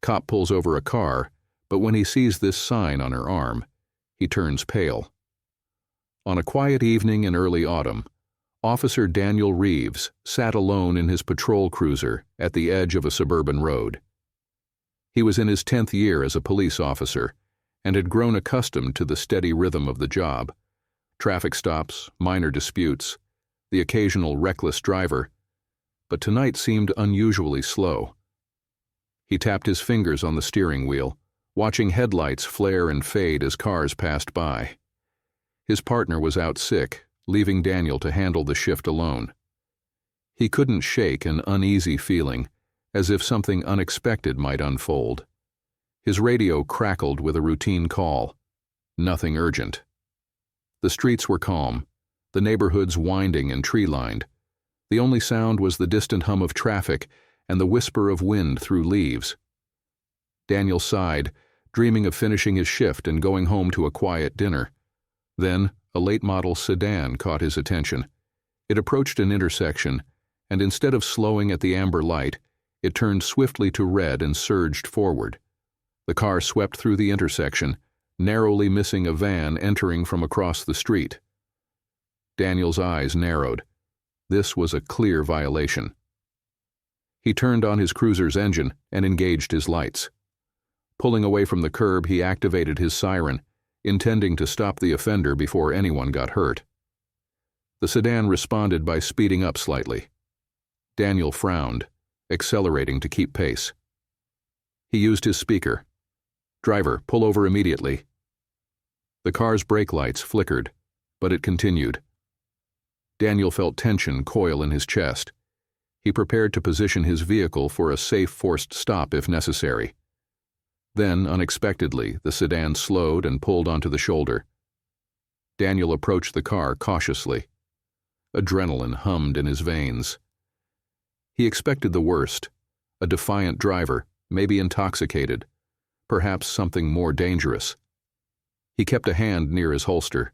Cop pulls over a car, but when he sees this sign on her arm, he turns pale. On a quiet evening in early autumn, Officer Daniel Reeves sat alone in his patrol cruiser at the edge of a suburban road. He was in his 10th year as a police officer and had grown accustomed to the steady rhythm of the job. Traffic stops, minor disputes, the occasional reckless driver, but tonight seemed unusually slow. He tapped his fingers on the steering wheel, watching headlights flare and fade as cars passed by. His partner was out sick, leaving Daniel to handle the shift alone. He couldn't shake an uneasy feeling, as if something unexpected might unfold. His radio crackled with a routine call. Nothing urgent. The streets were calm, the neighborhoods winding and tree-lined. The only sound was the distant hum of traffic and the whisper of wind through leaves. Daniel sighed, dreaming of finishing his shift and going home to a quiet dinner. Then, a late-model sedan caught his attention. It approached an intersection, and instead of slowing at the amber light, it turned swiftly to red and surged forward. The car swept through the intersection, narrowly missing a van entering from across the street. Daniel's eyes narrowed. This was a clear violation. He turned on his cruiser's engine and engaged his lights. Pulling away from the curb, he activated his siren, intending to stop the offender before anyone got hurt. The sedan responded by speeding up slightly. Daniel frowned, accelerating to keep pace. He used his speaker. "Driver, pull over immediately." The car's brake lights flickered, but it continued. Daniel felt tension coil in his chest. He prepared to position his vehicle for a safe forced stop if necessary. Then, unexpectedly, the sedan slowed and pulled onto the shoulder. Daniel approached the car cautiously. Adrenaline hummed in his veins. He expected the worst: a defiant driver, maybe intoxicated, perhaps something more dangerous. He kept a hand near his holster.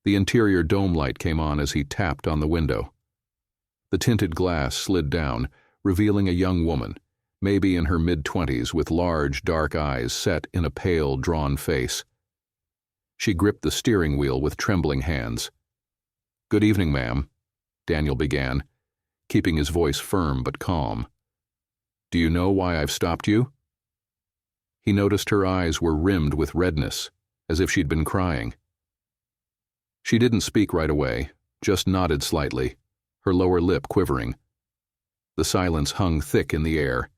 The interior dome light came on as he tapped on the window. The tinted glass slid down, revealing a young woman, maybe in her mid-20s, with large, dark eyes set in a pale, drawn face. She gripped the steering wheel with trembling hands. "Good evening, ma'am," Daniel began, keeping his voice firm but calm. "Do you know why I've stopped you?" He noticed her eyes were rimmed with redness, as if she'd been crying. She didn't speak right away, just nodded slightly, her lower lip quivering. The silence hung thick in the air.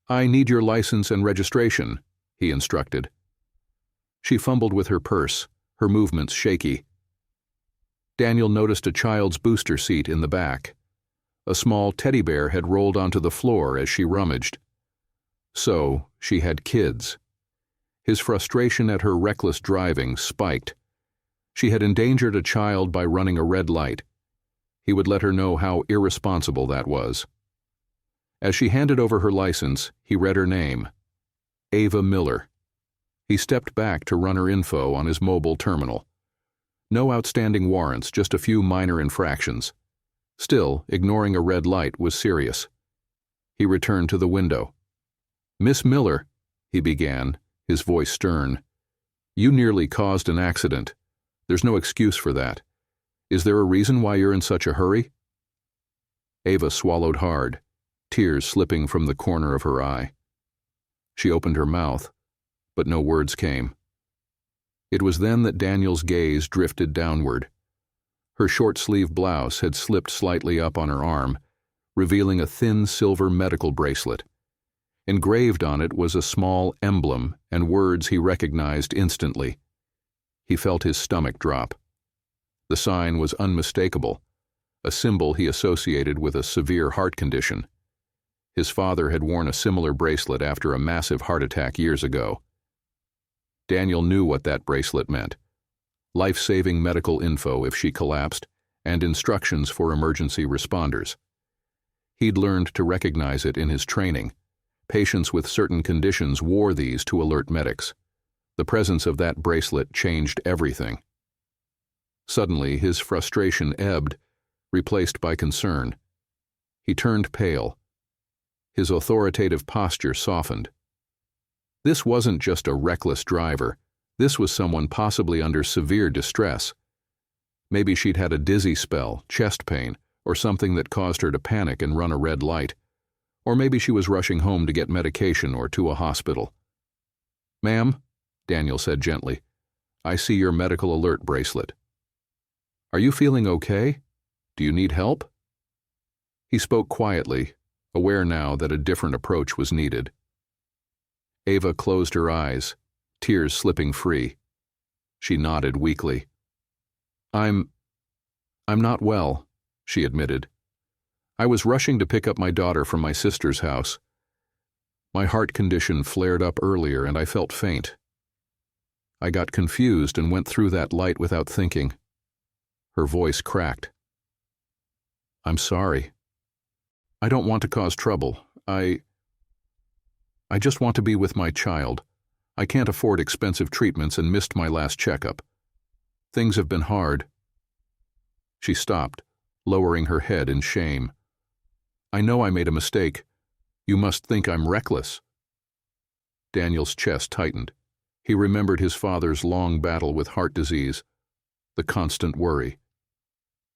"I need your license and registration," he instructed. She fumbled with her purse, her movements shaky. Daniel noticed a child's booster seat in the back. A small teddy bear had rolled onto the floor as she rummaged. So, she had kids. His frustration at her reckless driving spiked. She had endangered a child by running a red light. He would let her know how irresponsible that was. As she handed over her license, he read her name: Ava Miller. He stepped back to run her info on his mobile terminal. No outstanding warrants, just a few minor infractions. Still, ignoring a red light was serious. He returned to the window. "Miss Miller," he began, his voice stern, "you nearly caused an accident. There's no excuse for that. Is there a reason why you're in such a hurry?" Ava swallowed hard, tears slipping from the corner of her eye. She opened her mouth, but no words came. It was then that Daniel's gaze drifted downward. Her short-sleeve blouse had slipped slightly up on her arm, revealing a thin silver medical bracelet. Engraved on it was a small emblem and words he recognized instantly. He felt his stomach drop. The sign was unmistakable, a symbol he associated with a severe heart condition. His father had worn a similar bracelet after a massive heart attack years ago. Daniel knew what that bracelet meant: life-saving medical info if she collapsed, and instructions for emergency responders. He'd learned to recognize it in his training. Patients with certain conditions wore these to alert medics. The presence of that bracelet changed everything. Suddenly, his frustration ebbed, replaced by concern. He turned pale. His authoritative posture softened. This wasn't just a reckless driver. This was someone possibly under severe distress. Maybe she'd had a dizzy spell, chest pain, or something that caused her to panic and run a red light. Or maybe she was rushing home to get medication or to a hospital. "Ma'am," Daniel said gently, "I see your medical alert bracelet. Are you feeling okay? Do you need help?" He spoke quietly, aware now that a different approach was needed. Ava closed her eyes, tears slipping free. She nodded weakly. I'm not well," she admitted. "I was rushing to pick up my daughter from my sister's house. My heart condition flared up earlier and I felt faint. I got confused and went through that light without thinking." Her voice cracked. "I'm sorry. I don't want to cause trouble. I just want to be with my child. I can't afford expensive treatments and missed my last checkup. Things have been hard." She stopped, lowering her head in shame. "I know I made a mistake. You must think I'm reckless." Daniel's chest tightened. He remembered his father's long battle with heart disease, the constant worry.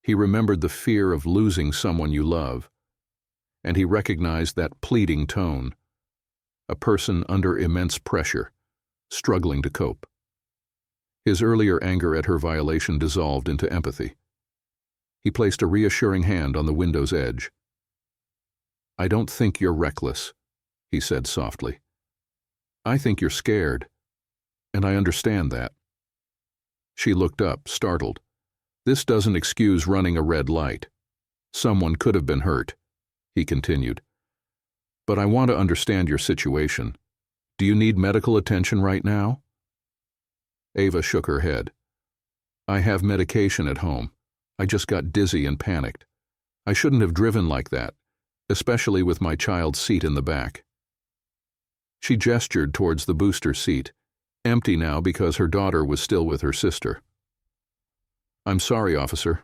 He remembered the fear of losing someone you love, and he recognized that pleading tone, a person under immense pressure, struggling to cope. His earlier anger at her violation dissolved into empathy. He placed a reassuring hand on the window's edge. "I don't think you're reckless," he said softly. "I think you're scared, and I understand that." She looked up, startled. "This doesn't excuse running a red light. Someone could have been hurt," he continued. "But I want to understand your situation. Do you need medical attention right now?" Ava shook her head. "I have medication at home. I just got dizzy and panicked. I shouldn't have driven like that, especially with my child's seat in the back." She gestured towards the booster seat, empty now because her daughter was still with her sister. "I'm sorry, officer."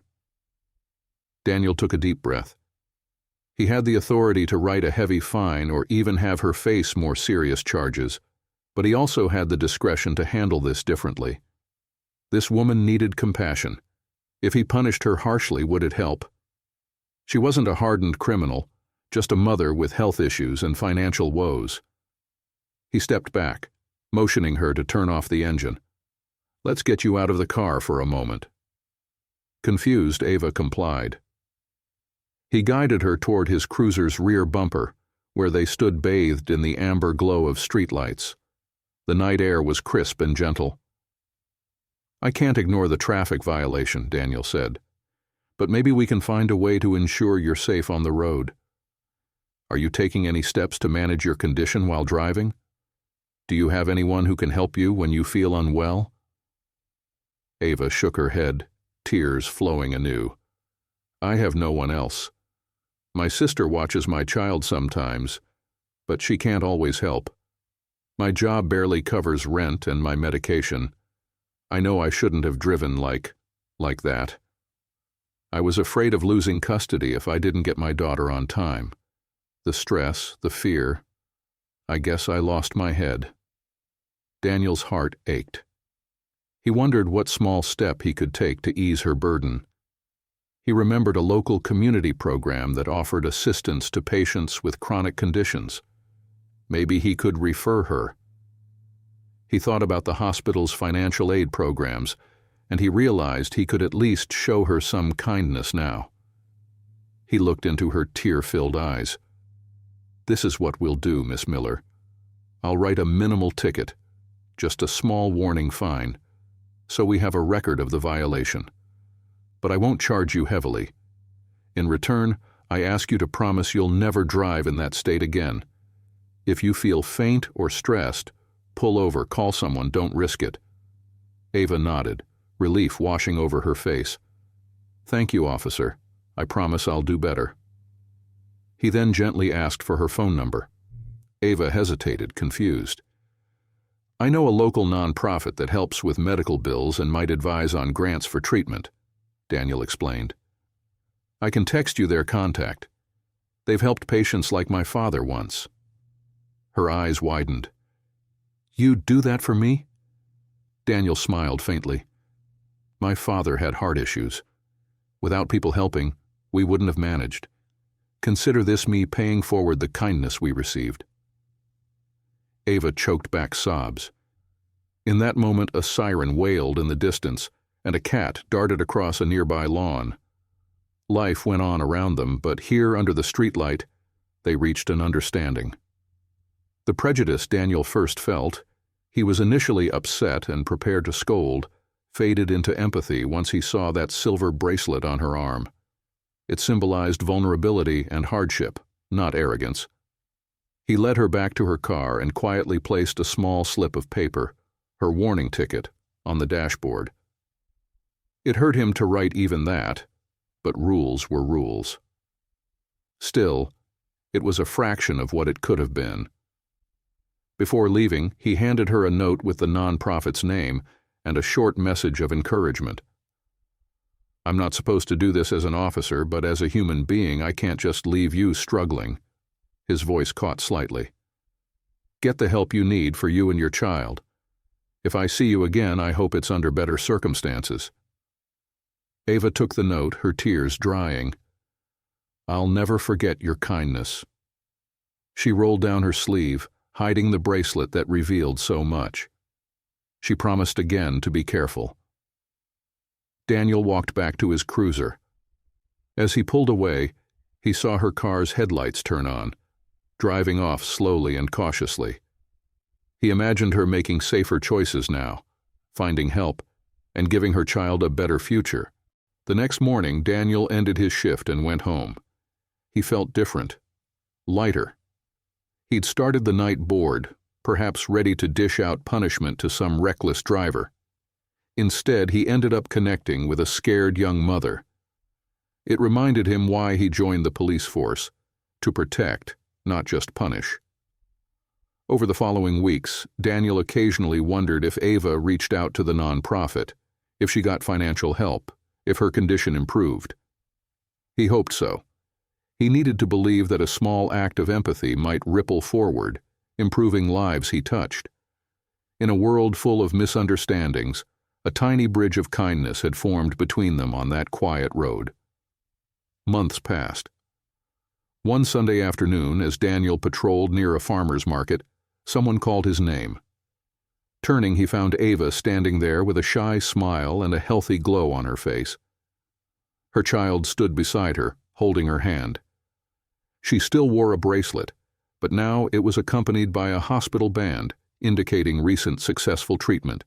Daniel took a deep breath. He had the authority to write a heavy fine or even have her face more serious charges, but he also had the discretion to handle this differently. This woman needed compassion. If he punished her harshly, would it help? She wasn't a hardened criminal, just a mother with health issues and financial woes. He stepped back, motioning her to turn off the engine. "Let's get you out of the car for a moment." Confused, Ava complied. He guided her toward his cruiser's rear bumper, where they stood bathed in the amber glow of streetlights. The night air was crisp and gentle. "I can't ignore the traffic violation," Daniel said. "But maybe we can find a way to ensure you're safe on the road. Are you taking any steps to manage your condition while driving? Do you have anyone who can help you when you feel unwell?" Ava shook her head, tears flowing anew. "I have no one else. My sister watches my child sometimes, but she can't always help. My job barely covers rent and my medication. I know I shouldn't have driven like that. I was afraid of losing custody if I didn't get my daughter on time. The stress, the fear. I guess I lost my head." Daniel's heart ached. He wondered what small step he could take to ease her burden. He remembered a local community program that offered assistance to patients with chronic conditions. Maybe he could refer her. He thought about the hospital's financial aid programs, and he realized he could at least show her some kindness now. He looked into her tear-filled eyes. "This is what we'll do, Miss Miller. I'll write a minimal ticket, just a small warning fine, so we have a record of the violation. But I won't charge you heavily. In return, I ask you to promise you'll never drive in that state again. If you feel faint or stressed, pull over, call someone, don't risk it." Ava nodded, relief washing over her face. "Thank you, officer. I promise I'll do better." He then gently asked for her phone number. Ava hesitated, confused. "I know a local nonprofit that helps with medical bills and might advise on grants for treatment," Daniel explained. "I can text you their contact. They've helped patients like my father once." Her eyes widened. "You'd do that for me?" Daniel smiled faintly. "My father had heart issues. Without people helping, we wouldn't have managed. Consider this me paying forward the kindness we received." Ava choked back sobs. In that moment, a siren wailed in the distance, and a cat darted across a nearby lawn. Life went on around them, but here under the streetlight, they reached an understanding. The prejudice Daniel first felt, he was initially upset and prepared to scold, faded into empathy once he saw that silver bracelet on her arm. It symbolized vulnerability and hardship, not arrogance. He led her back to her car and quietly placed a small slip of paper, her warning ticket, on the dashboard. It hurt him to write even that, but rules were rules. Still, it was a fraction of what it could have been. Before leaving, he handed her a note with the nonprofit's name and a short message of encouragement. "I'm not supposed to do this as an officer, but as a human being, I can't just leave you struggling." His voice caught slightly. "Get the help you need for you and your child. If I see you again, I hope it's under better circumstances." Ava took the note, her tears drying. "I'll never forget your kindness." She rolled down her sleeve, hiding the bracelet that revealed so much. She promised again to be careful. Daniel walked back to his cruiser. As he pulled away, he saw her car's headlights turn on, driving off slowly and cautiously. He imagined her making safer choices now, finding help, and giving her child a better future. The next morning, Daniel ended his shift and went home. He felt different, lighter. He'd started the night bored, perhaps ready to dish out punishment to some reckless driver. Instead, he ended up connecting with a scared young mother. It reminded him why he joined the police force, to protect, not just punish. Over the following weeks, Daniel occasionally wondered if Ava reached out to the nonprofit, if she got financial help, if her condition improved. He hoped so. He needed to believe that a small act of empathy might ripple forward, improving lives he touched. In a world full of misunderstandings, a tiny bridge of kindness had formed between them on that quiet road. Months passed. One Sunday afternoon, as Daniel patrolled near a farmer's market, someone called his name. Turning, he found Ava standing there with a shy smile and a healthy glow on her face. Her child stood beside her, holding her hand. She still wore a bracelet, but now it was accompanied by a hospital band, indicating recent successful treatment.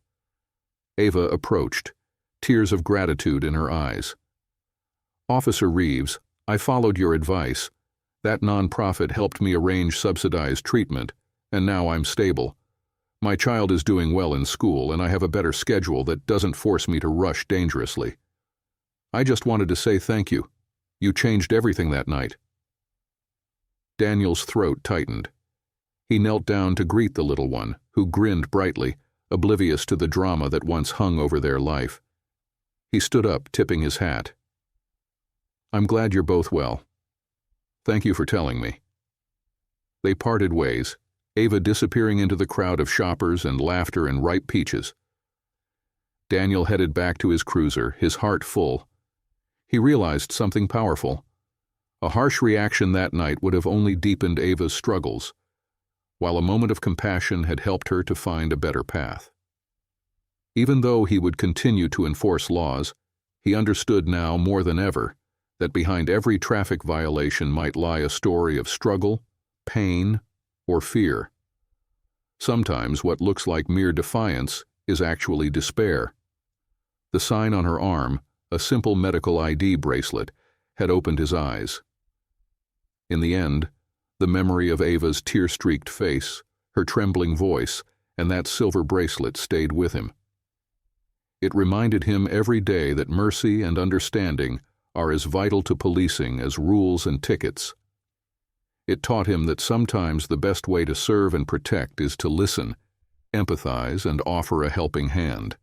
Ava approached, tears of gratitude in her eyes. "Officer Reeves, I followed your advice. That nonprofit helped me arrange subsidized treatment, and now I'm stable. My child is doing well in school, and I have a better schedule that doesn't force me to rush dangerously. I just wanted to say thank you. You changed everything that night." Daniel's throat tightened. He knelt down to greet the little one, who grinned brightly, oblivious to the drama that once hung over their life. He stood up, tipping his hat. "I'm glad you're both well. Thank you for telling me." They parted ways, Ava disappearing into the crowd of shoppers and laughter and ripe peaches. Daniel headed back to his cruiser, his heart full. He realized something powerful. A harsh reaction that night would have only deepened Ava's struggles, while a moment of compassion had helped her to find a better path. Even though he would continue to enforce laws, he understood now more than ever that behind every traffic violation might lie a story of struggle, pain, or fear. Sometimes what looks like mere defiance is actually despair. The sign on her arm, a simple medical ID bracelet, had opened his eyes. In the end, the memory of Ava's tear-streaked face, her trembling voice, and that silver bracelet stayed with him. It reminded him every day that mercy and understanding are as vital to policing as rules and tickets. It taught him that sometimes the best way to serve and protect is to listen, empathize, and offer a helping hand.